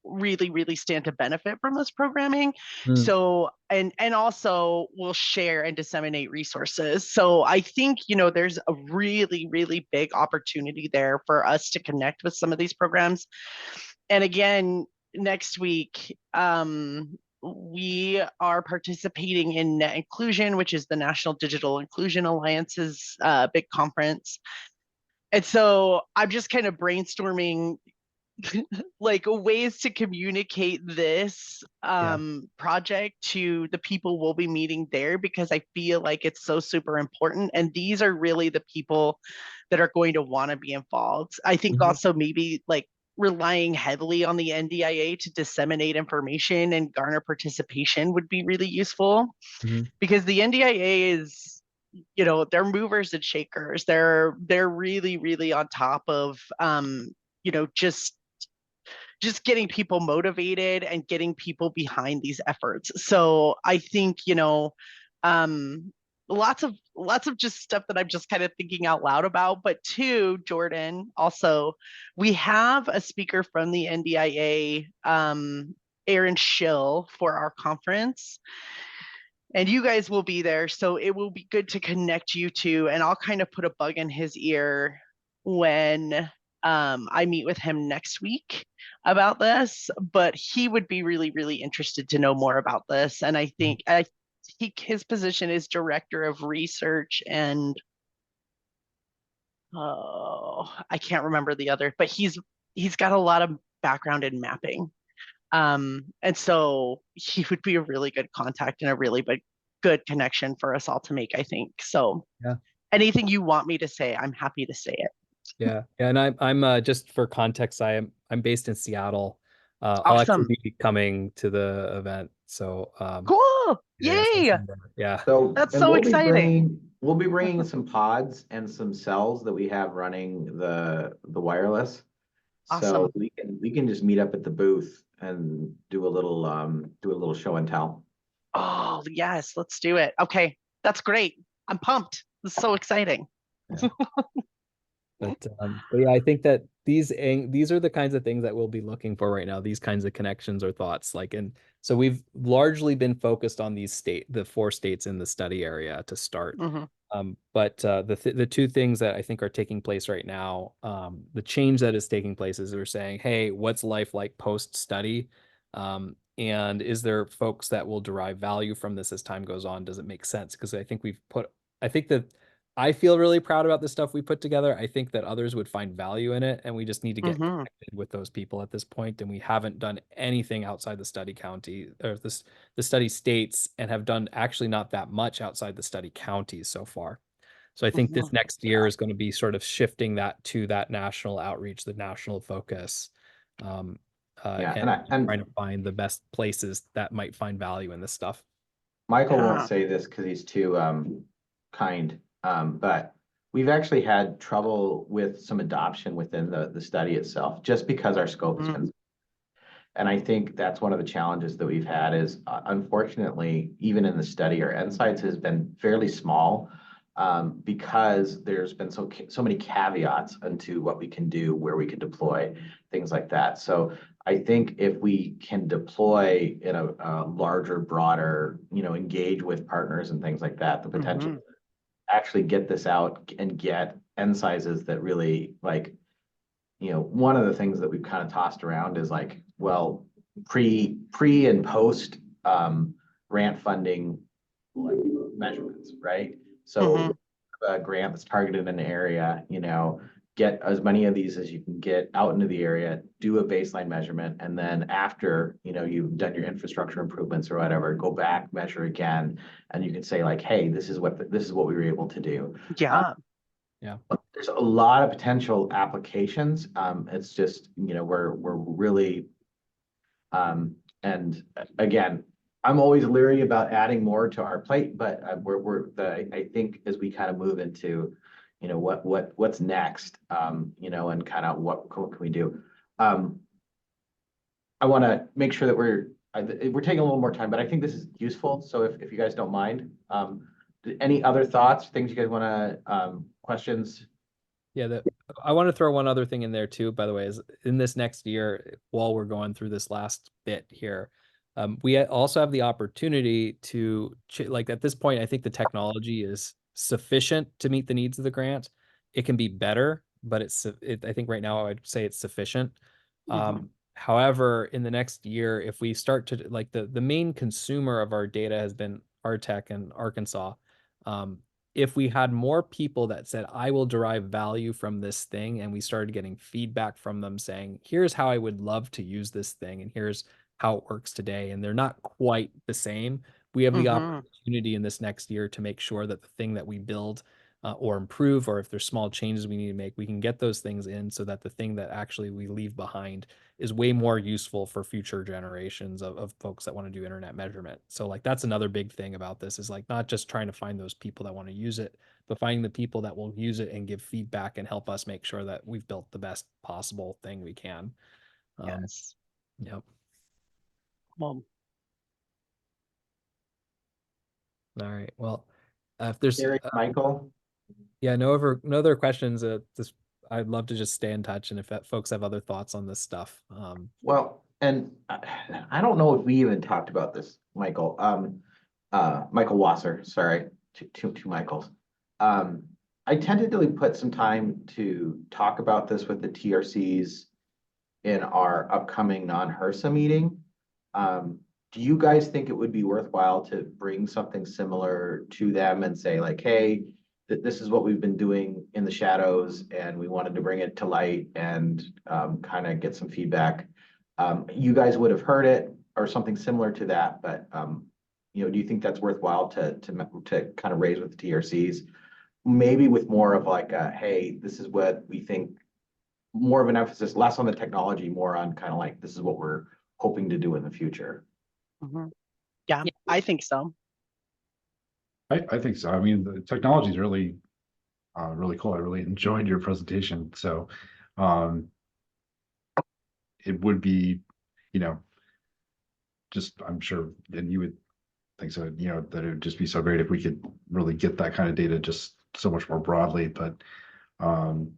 really, really stand to benefit from this programming. So, and also will share and disseminate resources. So I think, there's a really, really big opportunity there for us to connect with some of these programs. And again, next week, we are participating in Net Inclusion, which is the National Digital Inclusion Alliance's big conference. And so I'm just kind of brainstorming like ways to communicate this project to the people we'll be meeting there, because I feel like it's so super important. And these are really the people that are going to want to be involved. I think also maybe like relying heavily on the NDIA to disseminate information and garner participation would be really useful, because the NDIA is, they're movers and shakers. They're really, really on top of, just getting people motivated and getting people behind these efforts. So I think, lots of just stuff that I'm just kind of thinking out loud about. But two, Jordan, also, we have a speaker from the NDIA, Aaron Schill, for our conference. And you guys will be there. So it will be good to connect you two. And I'll kind of put a bug in his ear when I meet with him next week about this. But he would be really, really interested to know more about this. And I think his position is director of research and I can't remember the other, but he's got a lot of background in mapping. And so he would be a really good contact and a really good connection for us all to make, I think. So anything you want me to say, I'm happy to say it. Yeah. And I'm just for context, I'm based in Seattle. I'll actually be coming to the event. So cool. Yay. Yeah. So that's so exciting. We'll be bringing some pods and some cells that we have running the wireless. Awesome. So we can just meet up at the booth and do a little show and tell. Oh yes, let's do it. Okay, that's great. I'm pumped. This is so exciting. Yeah. But yeah, I think that these are the kinds of things that we'll be looking for right now. These kinds of connections or thoughts, and so we've largely been focused on the 4 states in the study area to start. But the two things that I think are taking place right now, the change that is taking place is we're saying, hey, what's life like post study? And is there folks that will derive value from this as time goes on? Does it make sense? Because I think I feel really proud about the stuff we put together. I think that others would find value in it, and we just need to get connected with those people at this point. And we haven't done anything outside the study county or the study states, and have done actually not that much outside the study counties so far. So I think this next year is going to be sort of shifting that to that national outreach, the national focus, and trying to find the best places that might find value in this stuff. Michael won't say this because he's too kind. But we've actually had trouble with some adoption within the study itself, just because our scope has been. And I think that's one of the challenges that we've had is, unfortunately, even in the study, our N sites has been fairly small. because there's been so many caveats into what we can do, where we can deploy, things like that. So I think if we can deploy in a larger, broader, engage with partners and things like that, the potential Mhm. to actually get this out and get end sizes that really like, one of the things that we've kind of tossed around is like, well, pre and post grant funding like measurements, right? So Mhm. a grant that's targeted in an area, get as many of these as you can get out into the area, do a baseline measurement, and then after, you've done your infrastructure improvements or whatever, go back, measure again, and you can say like, hey, this is what we were able to do. Yeah. There's a lot of potential applications. It's just, we're really, and again, I'm always leery about adding more to our plate, but I think as we kind of move into, what's next, and kind of what can we do? I want to make sure that we're taking a little more time, but I think this is useful. So if you guys don't mind, any other thoughts, things you guys want to, questions? Yeah, I want to throw one other thing in there too, by the way, is in this next year, while we're going through this last bit here, we also have the opportunity to, like at this point, I think the technology is sufficient to meet the needs of the grant. It can be better, but I think right now I'd say it's sufficient. However, in the next year, if we start to like the main consumer of our data has been Artec and Arkansas. If we had more people that said, I will derive value from this thing, and we started getting feedback from them saying, here's how I would love to use this thing, and here's how it works today, and they're not quite the same, we have the opportunity in this next year to make sure that the thing that we build or improve, or if there's small changes we need to make, we can get those things in so that the thing that actually we leave behind is way more useful for future generations of folks that want to do internet measurement. So like that's another big thing about this is like not just trying to find those people that want to use it, but finding the people that will use it and give feedback and help us make sure that we've built the best possible thing we can. Yes. Yep. Well, All right. Well, if there's Gary, Michael? yeah, no other questions, I'd love to just stay in touch, and if folks have other thoughts on this stuff. Well, and I don't know if we even talked about this, Michael. Michael Wasser, sorry, two Michaels. I tentatively put some time to talk about this with the TRCs in our upcoming non-HRSA meeting. Do you guys think it would be worthwhile to bring something similar to them and say like, hey, this is what we've been doing in the shadows, and we wanted to bring it to light and kind of get some feedback. You guys would have heard it or something similar to that, but do you think that's worthwhile to kind of raise with the TRCs? Maybe with more of like a, hey, this is what we think, more of an emphasis, less on the technology, more on kind of like, this is what we're hoping to do in the future. yeah, I think so. I think so. I mean, the technology is really, really cool. I really enjoyed your presentation. So, it would be, just I'm sure, and you would think so, that it would just be so great if we could really get that kind of data just so much more broadly. But in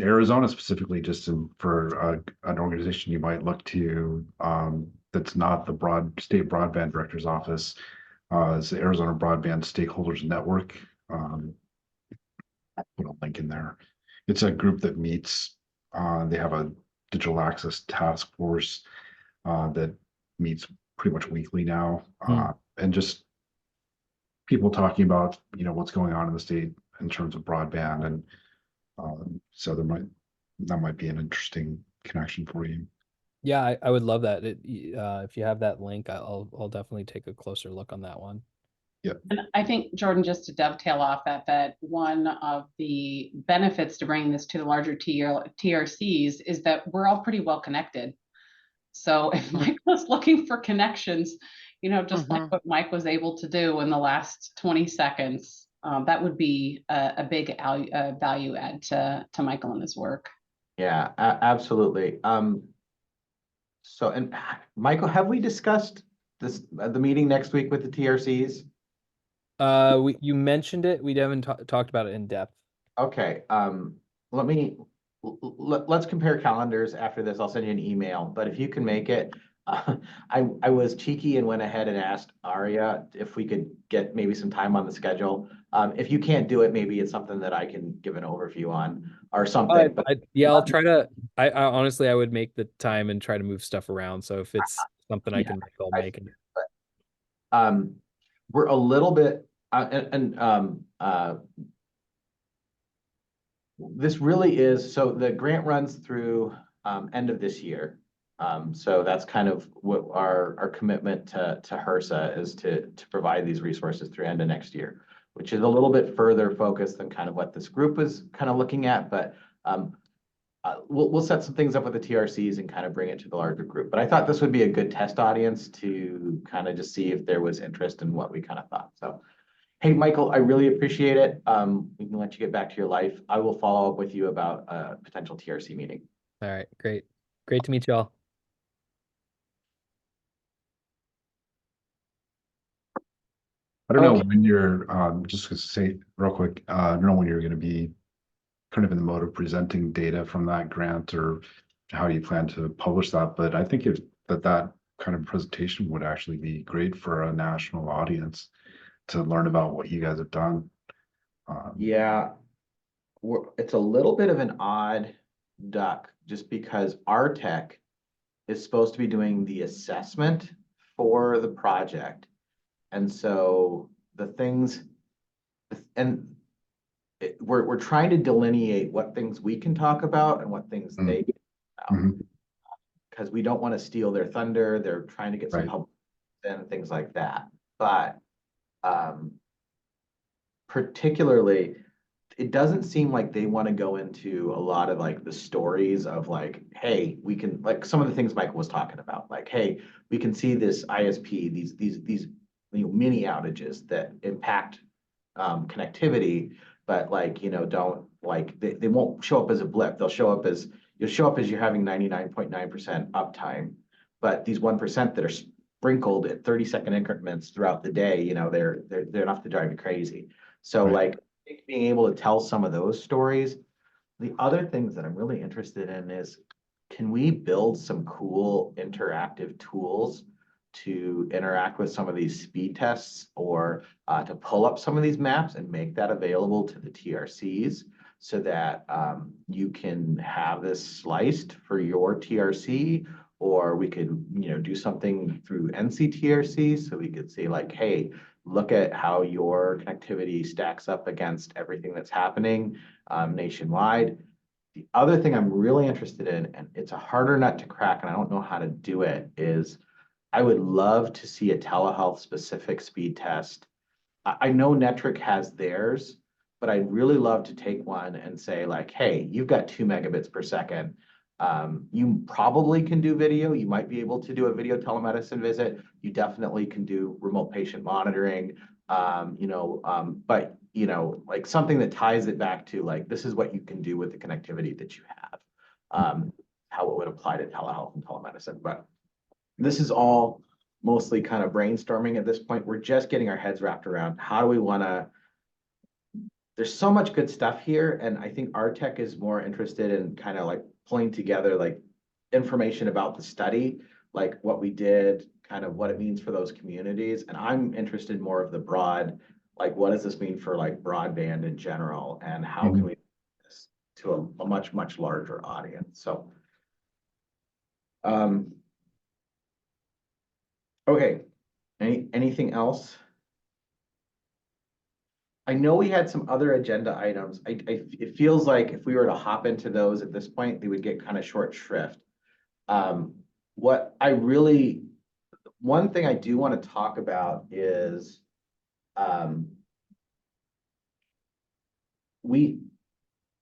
Arizona specifically, just for an organization you might look to, that's not the state broadband director's office, is the Arizona Broadband Stakeholders Network. I'll put a link in there. It's a group that meets. They have a digital access task force that meets pretty much weekly now, and just people talking about what's going on in the state in terms of broadband, and so that might be an interesting connection for you. Yeah, I would love that. If you have that link, I'll definitely take a closer look on that one. And I think, Jordan, just to dovetail off that one of the benefits to bringing this to the larger TRCs is that we're all pretty well connected. So if Mike was looking for connections, just like what Mike was able to do in the last 20 seconds, that would be a big value add to Michael and his work. Yeah, absolutely. So, and Michael, have we discussed the meeting next week with the TRCs? You mentioned it. We haven't talked about it in depth. Okay, let me, let's compare calendars after this. I'll send you an email, but if you can make it, I was cheeky and went ahead and asked Aria if we could get maybe some time on the schedule. If you can't do it, maybe it's something that I can give an overview on or something, but Yeah, I'll try to. I honestly, I would make the time and try to move stuff around. So if it's something I yeah, can make, I'll I make it. um, we're a little bit, this really is, so the grant runs through end of this year. So that's kind of what our commitment to HRSA is to provide these resources through end of next year, which is a little bit further focused than kind of what this group is kind of looking at, but we'll set some things up with the TRCs and kind of bring it to the larger group. But I thought this would be a good test audience to kind of just see if there was interest in what we kind of thought. So hey, Michael, I really appreciate it. We can let you get back to your life. I will follow up with you about a potential TRC meeting. All right, great. Great to meet you all. I don't know Okay. when you're, just to say real quick, I don't know when you're going to be kind of in the mode of presenting data from that grant or how you plan to publish that. But I think if that kind of presentation would actually be great for a national audience to learn about what you guys have done. Yeah, it's a little bit of an odd duck just because our tech is supposed to be doing the assessment for the project. And so the things, and we're trying to delineate what things we can talk about and what things they can talk about. Mhm. Because we don't want to steal their thunder. They're trying to get some Right. public and things like that. But particularly, it doesn't seem like they want to go into a lot of like the stories of like, hey, we can like some of the things Michael was talking about, like, hey, we can see this ISP, these mini outages that impact connectivity, but like don't like they won't show up as a blip. They'll show up as you'll show up as you're having 99.9% uptime, but these 1% that are sprinkled at 30-second increments throughout the day, they're enough to drive you crazy. So Right. like being able to tell some of those stories. The other things that I'm really interested in is, can we build some cool interactive tools to interact with some of these speed tests or to pull up some of these maps and make that available to the TRCs so that you can have this sliced for your TRC, or we could do something through NCTRC so we could say like, hey, look at how your connectivity stacks up against everything that's happening nationwide. The other thing I'm really interested in, and it's a harder nut to crack, and I don't know how to do it, is I would love to see a telehealth specific speed test. I know Netric has theirs, but I'd really love to take one and say like, hey, you've got 2 megabits per second. You probably can do video. You might be able to do a video telemedicine visit. You definitely can do remote patient monitoring. But like something that ties it back to like, this is what you can do with the connectivity that you have, how it would apply to telehealth and telemedicine. But this is all mostly kind of brainstorming at this point. We're just getting our heads wrapped around how do we want to. There's so much good stuff here, and I think our tech is more interested in kind of like pulling together like information about the study, like what we did, kind of what it means for those communities. And I'm interested more of the broad, like what does this mean for like broadband in general, and how can we do this to a much larger audience. So okay, anything else? I know we had some other agenda items. It feels like if we were to hop into those at this point, they would get kind of short shrift. What I really, one thing I do want to talk about is I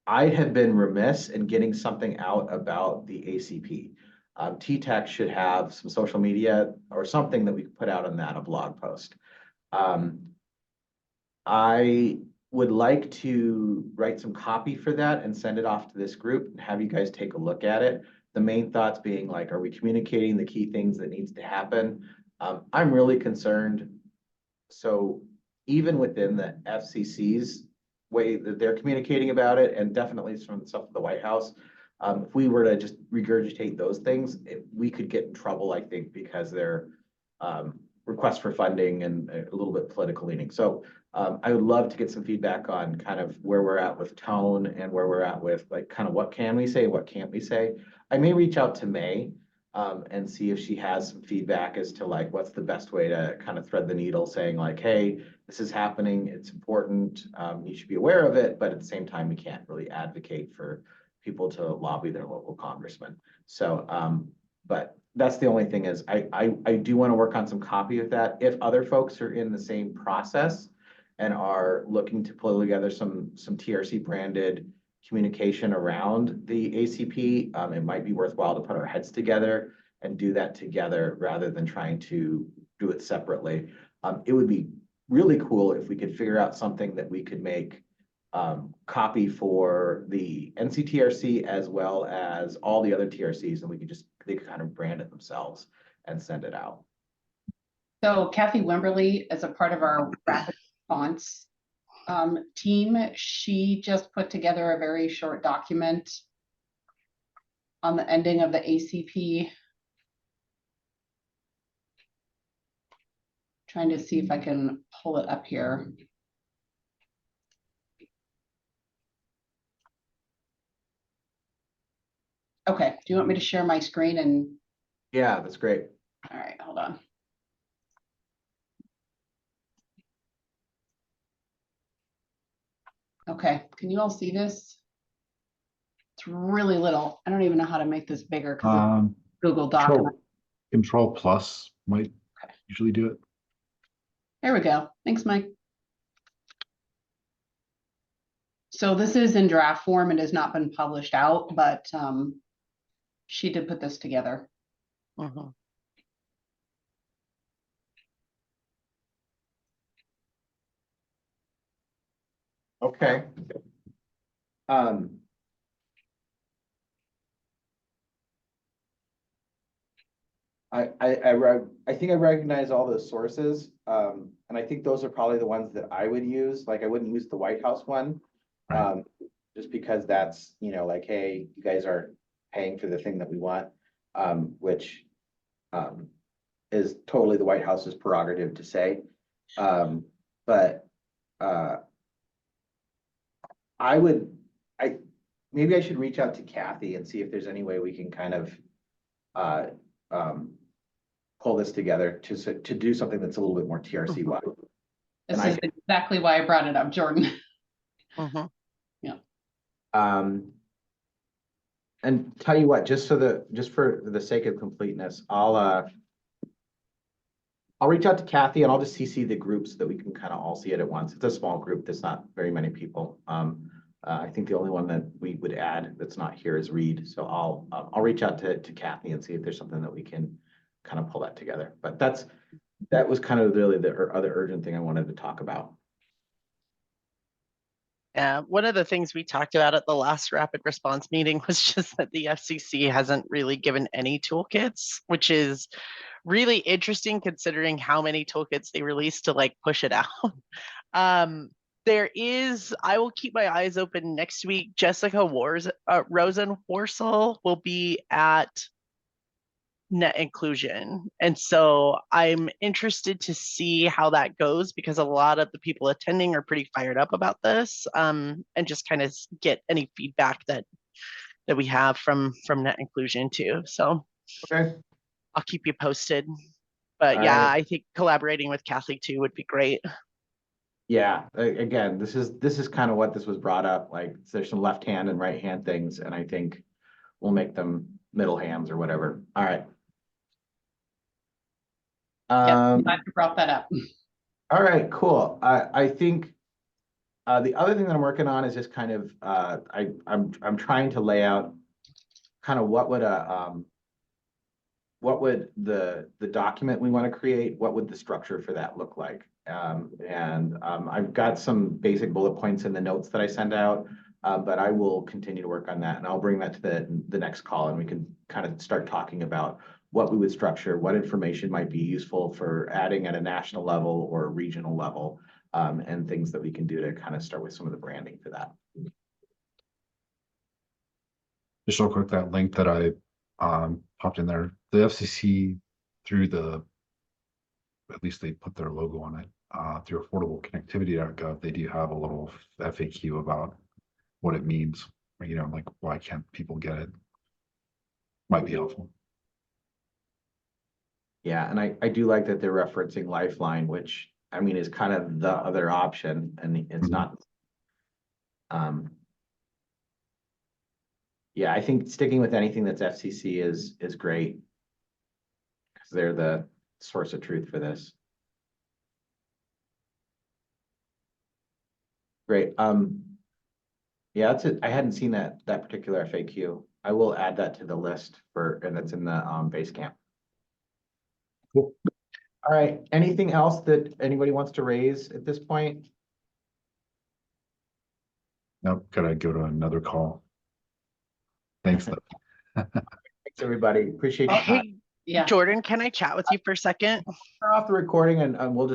have been remiss in getting something out about the ACP. TTAC should have some social media or something that we could put out on that, a blog post. I would like to write some copy for that and send it off to this group and have you guys take a look at it. The main thoughts being like, are we communicating the key things that needs to happen? I'm really concerned. So even within the FCC's way that they're communicating about it, and definitely from the stuff of the White House, if we were to just regurgitate those things, we could get in trouble, I think, because they're requests for funding and a little bit political leaning. So I would love to get some feedback on kind of where we're at with tone and where we're at with like kind of what can we say, what can't we say. I may reach out to May and see if she has some feedback as to like what's the best way to kind of thread the needle, saying like, hey, this is happening, it's important, you should be aware of it, but at the same time, we can't really advocate for people to lobby their local congressman. So, but that's the only thing is I do want to work on some copy of that. If other folks are in the same process and are looking to pull together some TRC branded communication around the ACP, it might be worthwhile to put our heads together and do that together rather than trying to do it separately. It would be really cool if we could figure out something that we could make copy for the NCTRC as well as all the other TRCs, and they could kind of brand it themselves and send it out. So Kathy Wimberly, as a part of our rapid response team, she just put together a very short document on the ending of the ACP. Trying to see if I can pull it up here. Okay, do you want me to share my screen and? Yeah, that's great. All right, hold on. Okay, can you all see this? It's really little. I don't even know how to make this bigger because it's Google document. Control plus might usually do it. There we go. Thanks, Mike. So this is in draft form and has not been published out, but she did put this together. Okay. I think I recognize all those sources, and I think those are probably the ones that I would use. Like I wouldn't use the White House one, Right. just because that's, you know, like, hey, you guys are paying for the thing that we want, which is totally the White House's prerogative to say. But maybe I should reach out to Kathy and see if there's any way we can kind of pull this together to do something that's a little bit more TRC wide. This is exactly why I brought it up, Jordan. Yeah. And tell you what, just for the sake of completeness, I'll reach out to Kathy and I'll just CC the groups so that we can kind of all see it at once. It's a small group. There's not very many people. I think the only one that we would add that's not here is Reed. So I'll reach out to Kathy and see if there's something that we can kind of pull that together. But that was kind of really the other urgent thing I wanted to talk about. Yeah, one of the things we talked about at the last rapid response meeting was just that the FCC hasn't really given any toolkits, which is really interesting considering how many toolkits they released to like push it out. I will keep my eyes open next week. Jessica Rosenworcel will be at Net Inclusion. And so I'm interested to see how that goes because a lot of the people attending are pretty fired up about this, and just kind of get any feedback that we have from Net Inclusion too. So okay, I'll keep you posted. But I think collaborating with Kathy too would be great. Yeah, again, this is kind of what this was brought up. Like there's some left hand and right hand things, and I think we'll make them middle hands or whatever. All right. Glad you brought that up. All right, cool. I think the other thing that I'm working on is just kind of I'm trying to lay out kind of what would the document we want to create, what would the structure for that look like? I've got some basic bullet points in the notes that I send out, but I will continue to work on that, and I'll bring that to the next call, and we can kind of start talking about what we would structure, what information might be useful for adding at a national level or a regional level, and things that we can do to kind of start with some of the branding for that. Just real quick, that link that I popped in there, the FCC through at least they put their logo on it, through affordableconnectivity.gov, they do have a little FAQ about what it means, like why can't people get it? Might be helpful. Yeah, and I do like that they're referencing Lifeline, which I mean is kind of the other option, and it's Mhm. not. Yeah, I think sticking with anything that's FCC is great. Because they're the source of truth for this. Great. Yeah, that's it. I hadn't seen that particular FAQ. I will add that to the list and that's in the base camp. Cool. All right. Anything else that anybody wants to raise at this point? Nope, gotta go to another call. Thanks. Thanks, everybody. Appreciate your time. Hey, Yeah. Jordan, can I chat with you for a second? Turn off the recording and we'll just